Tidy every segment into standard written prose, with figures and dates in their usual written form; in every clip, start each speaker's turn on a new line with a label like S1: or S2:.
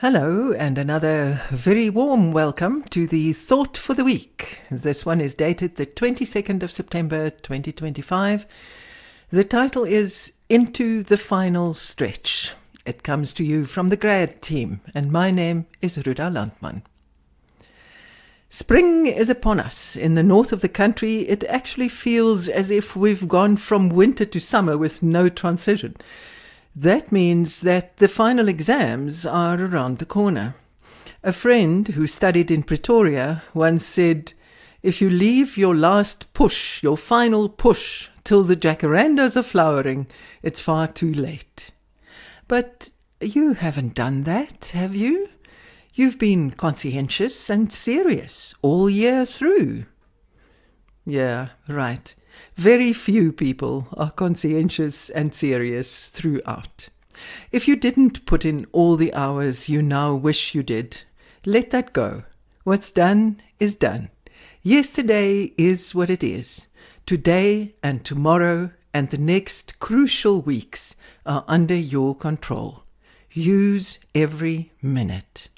S1: Hello, and another very warm welcome to the Thought for the Week. This one is dated the 22nd of September 2025. The title is Into the Final Stretch. It comes to you from the grad team, and my name is Ruda Landman. Spring is upon us. In the north of the country, it actually feels as if we've gone from winter to summer with no transition. That means that the final exams are around the corner. A friend who studied in Pretoria once said, "If you leave your last push, your final push, till the jacarandas are flowering, it's far too late." But you haven't done that, have you? You've been conscientious and serious all year through. Yeah, right. Very few people are conscientious and serious throughout. If you didn't put in all the hours you now wish you did, let that go. What's done is done. Yesterday is what it is. Today and tomorrow and the next crucial weeks are under your control. Use every minute.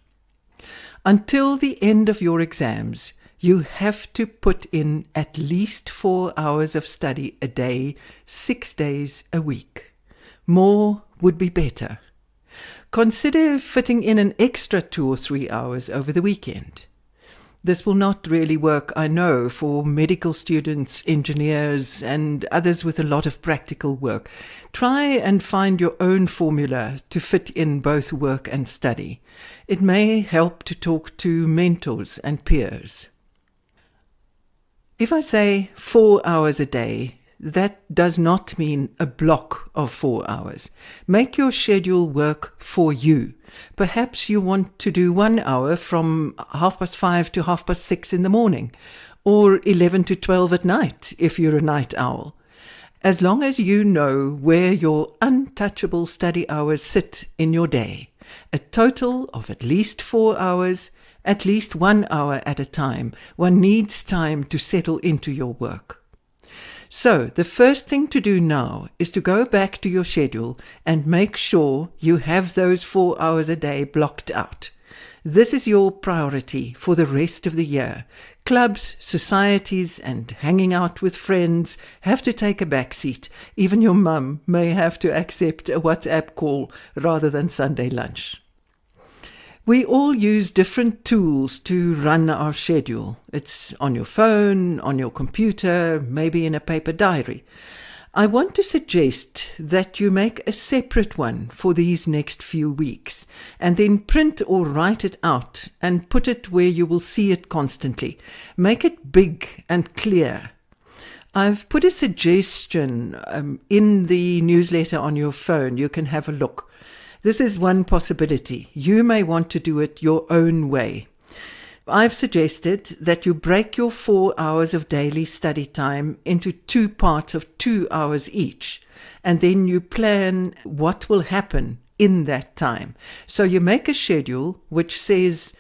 S1: Until the end of your exams, you have to put in at least 4 hours of study a day, 6 days a week. More would be better. Consider fitting in an extra 2 or 3 hours over the weekend. This will not really work, I know, for medical students, engineers, and others with a lot of practical work. Try and find your own formula to fit in both work and study. It may help to talk to mentors and peers. If I say 4 hours a day, that does not mean a block of 4 hours. Make your schedule work for you. Perhaps you want to do 1 hour from 5:30 to 6:30 in the morning, or 11 to 12 at night if you're a night owl. As long as you know where your untouchable study hours sit in your day, a total of at least 4 hours, at least 1 hour at a time. One needs time to settle into your work. So, the first thing to do now is to go back to your schedule and make sure you have those 4 hours a day blocked out. This is your priority for the rest of the year. Clubs, societies, and hanging out with friends have to take a back seat. Even your mum may have to accept a WhatsApp call rather than Sunday lunch. We all use different tools to run our schedule. It's on your phone, on your computer, maybe in a paper diary. I want to suggest that you make a separate one for these next few weeks, and then print or write it out and put it where you will see it constantly. Make it big and clear. I've put a suggestion in the newsletter on your phone. You can have a look. This is one possibility. You may want to do it your own way. I've suggested that you break your 4 hours of daily study time into 2 parts of 2 hours each, and then you plan what will happen in that time. So you make a schedule which says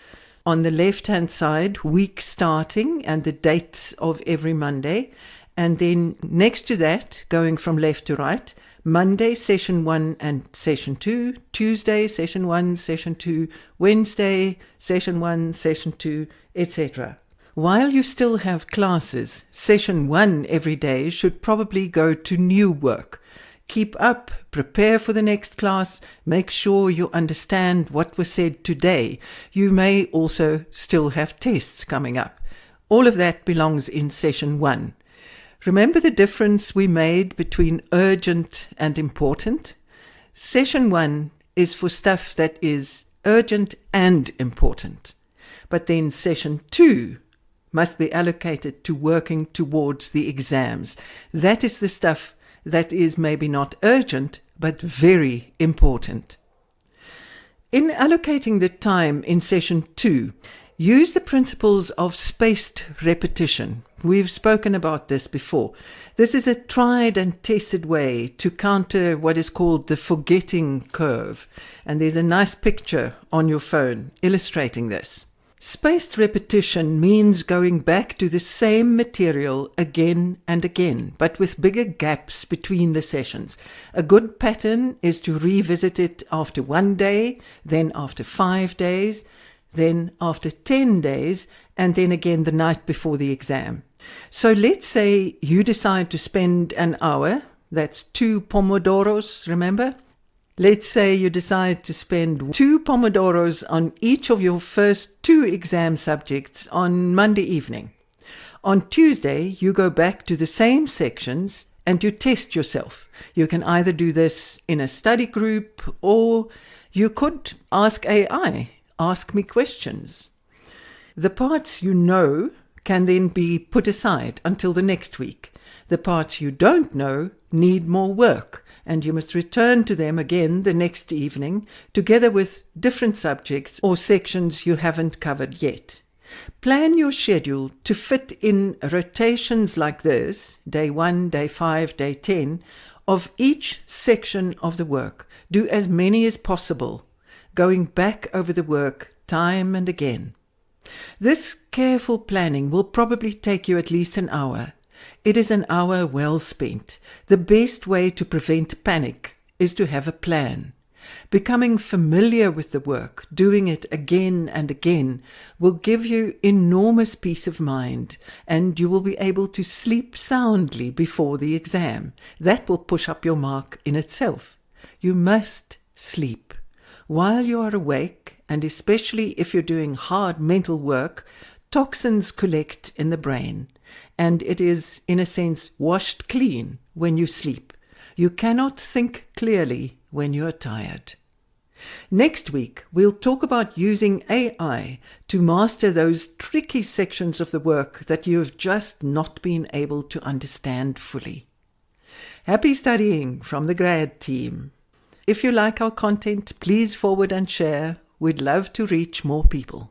S1: on the left-hand side, week starting and the dates of every Monday, and then next to that, going from left to right, Monday, session 1 and session 2, Tuesday, session 1, session 2, Wednesday, session 1, session 2, etc. While you still have classes, session 1 every day should probably go to new work. Keep up, prepare for the next class, make sure you understand what was said today. You may also still have tests coming up. All of that belongs in session 1. Remember the difference we made between urgent and important? Session 1 is for stuff that is urgent and important. But then session 2 must be allocated to working towards the exams. That is the stuff that is maybe not urgent, but very important. In allocating the time in session 2, use the principles of spaced repetition. We've spoken about this before. This is a tried and tested way to counter what is called the forgetting curve. And there's a nice picture on your phone illustrating this. Spaced repetition means going back to the same material again and again, but with bigger gaps between the sessions. A good pattern is to revisit it after 1 day, then after 5 days, then after 10 days, and then again the night before the exam. So let's say you decide to spend an hour, that's 2 pomodoros, remember? Let's say you decide to spend 2 pomodoros on each of your first 2 exam subjects on Monday evening. On Tuesday, you go back to the same sections and you test yourself. You can either do this in a study group or you could ask AI, ask me questions. The parts you know can then be put aside until the next week. The parts you don't know need more work, and you must return to them again the next evening, together with different subjects or sections you haven't covered yet. Plan your schedule to fit in rotations like this, day 1, day 5, day 10, of each section of the work. Do as many as possible, going back over the work time and again. This careful planning will probably take you at least an hour. It is an hour well spent. The best way to prevent panic is to have a plan. Becoming familiar with the work, doing it again and again, will give you enormous peace of mind, and you will be able to sleep soundly before the exam. That will push up your mark in itself. You must sleep. While you are awake, and especially if you're doing hard mental work, toxins collect in the brain, and it is, in a sense, washed clean when you sleep. You cannot think clearly when you are tired. Next week, we'll talk about using AI to master those tricky sections of the work that you have just not been able to understand fully. Happy studying from the grad team. If you like our content, please forward and share. We'd love to reach more people.